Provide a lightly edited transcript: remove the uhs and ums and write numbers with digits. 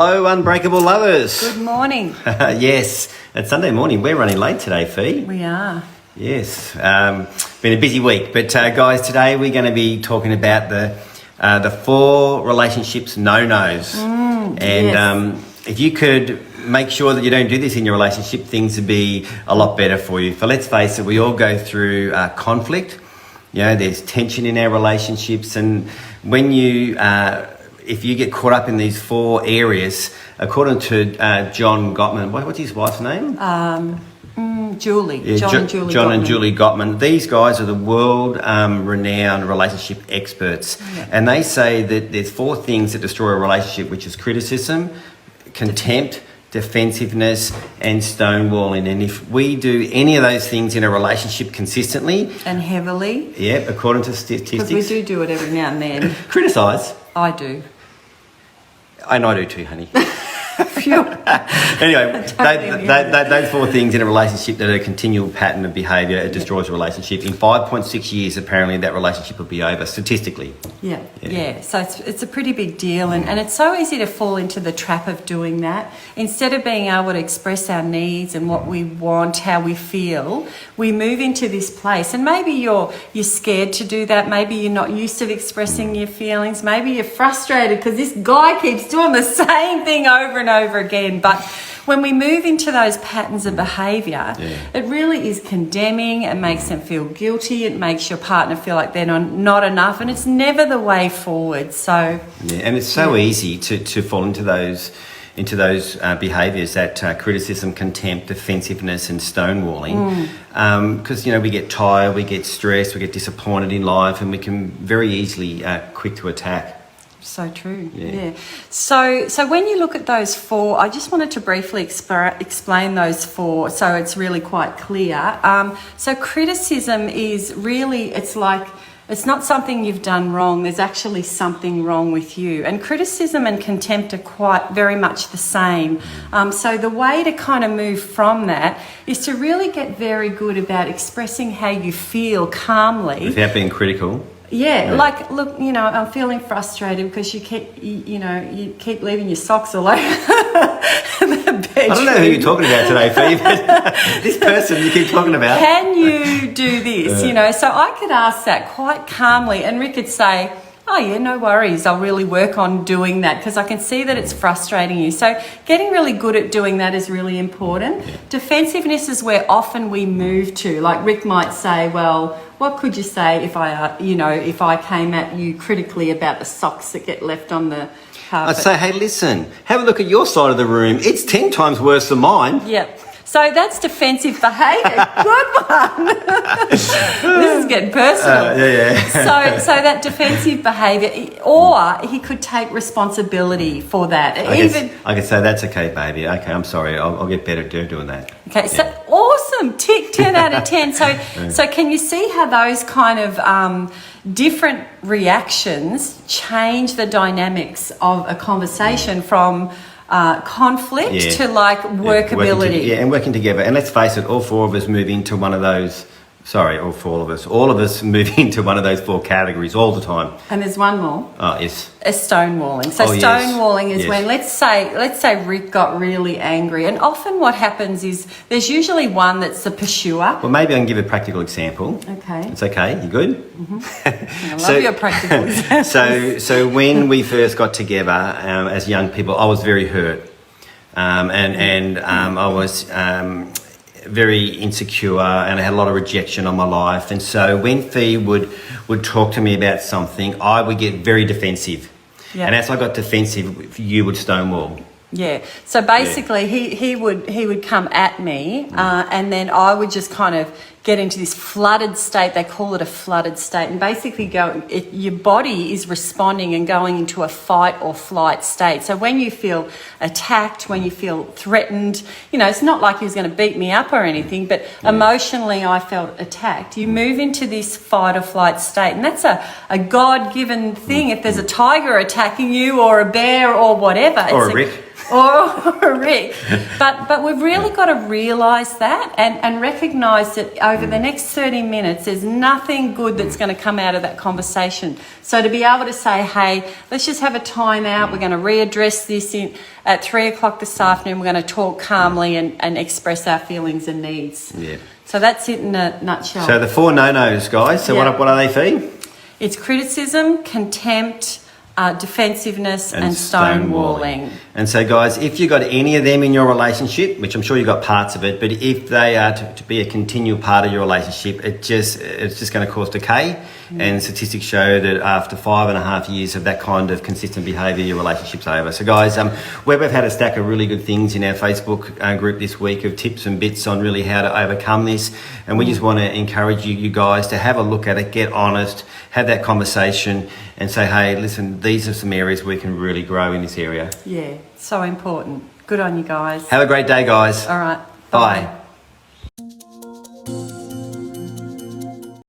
Hello, Unbreakable Lovers. Good morning. Yes, it's Sunday morning. We're running late today, Fee. We are. Yes, been a busy week. But guys, today we're going to be talking about the 4 relationships no-nos. If you could make sure that you don't do this in your relationship, things would be a lot better for you. For let's face it, we all go through conflict. You know, there's tension in our relationships, and when you if you get caught up in these 4 areas, according to John Gottman, what's his wife's name? Julie. Yeah, John and Julie Gottman. These guys are the world renowned relationship experts. Yeah. And they say that there's 4 things that destroy a relationship, which is criticism, contempt, defensiveness, and stonewalling. And if we do any of those things in a relationship consistently And heavily. yeah, according to statistics, Because we do it every now and then. criticise. I do. And I do too, honey. Phew. Anyway, Totally those 4 things in a relationship that are a continual pattern of behaviour, it destroys a relationship. In 5.6 years, apparently, that relationship will be over, statistically. Yeah. So it's a pretty big deal, and it's so easy to fall into the trap of doing that. Instead of being able to express our needs and what we want, how we feel, we move into this place. And maybe you're scared to do that. Maybe you're not used to expressing your feelings. Maybe you're frustrated because this guy keeps doing the same thing over and over again. But when we move into those patterns of behaviour, it really is condemning. It makes them feel guilty. It makes your partner feel like they're not enough, and it's never the way forward. So and it's so easy to fall into those behaviours, that criticism, contempt, defensiveness, and stonewalling, because we get tired, we get stressed, we get disappointed in life, and we can very easily quick to attack. So true. Yeah. So when you look at those 4, I just wanted to briefly explain those 4 so it's really quite clear. So criticism is really, it's not something you've done wrong. There's actually something wrong with you. And criticism and contempt are quite very much the same. So the way to kind of move from that is to really get very good about expressing how you feel calmly. Without being critical. Yeah, like, look, I'm feeling frustrated because you keep leaving your socks all over the bedroom. I don't know who you're talking about today, Phoebe, but this person you keep talking about. Can you do this? So I could ask that quite calmly, and Rick could say, oh yeah, no worries, I'll really work on doing that because I can see that it's frustrating you. So getting really good at doing that is really important. Yeah. Defensiveness is where often we move to. Like Rick might say, well, what could you say if I came at you critically about the socks that get left on the carpet? I'd say, hey, listen, have a look at your side of the room. It's 10 times worse than mine. Yep. So that's defensive behaviour. Good one. This is getting personal. So that defensive behaviour, or he could take responsibility for that. I could say, that's okay, baby. Okay, I'm sorry. I'll get better at doing that. Okay, so awesome. Tick, 10 out of 10. So can you see how those kind of different reactions change the dynamics of a conversation from conflict to like workability. And working together. And let's face it, all 4 of us move into one of those. Sorry, all 4 of us. All of us move into one of those 4 categories all the time. And there's one more. Oh, yes. A stonewalling. So stonewalling is when let's say Rick got really angry, and often what happens is there's usually one that's the pursuer. Well, maybe I can give a practical example. Okay. It's okay. You good? Mm-hmm. I love your practical examples. So when we first got together as young people, I was very hurt, and I was very insecure, and I had a lot of rejection on my life. And so when Fee would talk to me about something, I would get very defensive. Yeah. And as I got defensive, you would stonewall. Yeah. So basically, he would come at me, and then I would just kind of get into this flooded state. They call it a flooded state, and basically your body is responding and going into a fight or flight state. So when you feel attacked, when you feel threatened, it's not like he was going to beat me up or anything, but emotionally I felt attacked. You move into this fight or flight state, and that's a God-given thing. If there's a tiger attacking you or a bear or whatever, or a Rick. or Rick. But we've really got to realise that and recognise that over the next 30 minutes, there's nothing good that's going to come out of that conversation. So to be able to say, hey, let's just have a time out. We're going to readdress this at 3 o'clock this afternoon. We're going to talk calmly and express our feelings and needs. Yeah. So that's it in a nutshell. So the 4 no-nos, guys. So Yeah. what are they, Fee? It's criticism, contempt, defensiveness and stonewalling. And so, guys, if you've got any of them in your relationship, which I'm sure you've got parts of it, but if they are to be a continual part of your relationship, it's just going to cause decay. And statistics show that after 5.5 years of that kind of consistent behaviour, your relationship's over. So, guys, we've had a stack of really good things in our Facebook group this week of tips and bits on really how to overcome this. And we just want to encourage you guys to have a look at it, get honest, have that conversation and say, hey, listen, these are some areas we can really grow in this area. Yeah, so important. Good on you guys. Have a great day, guys. All right. Bye.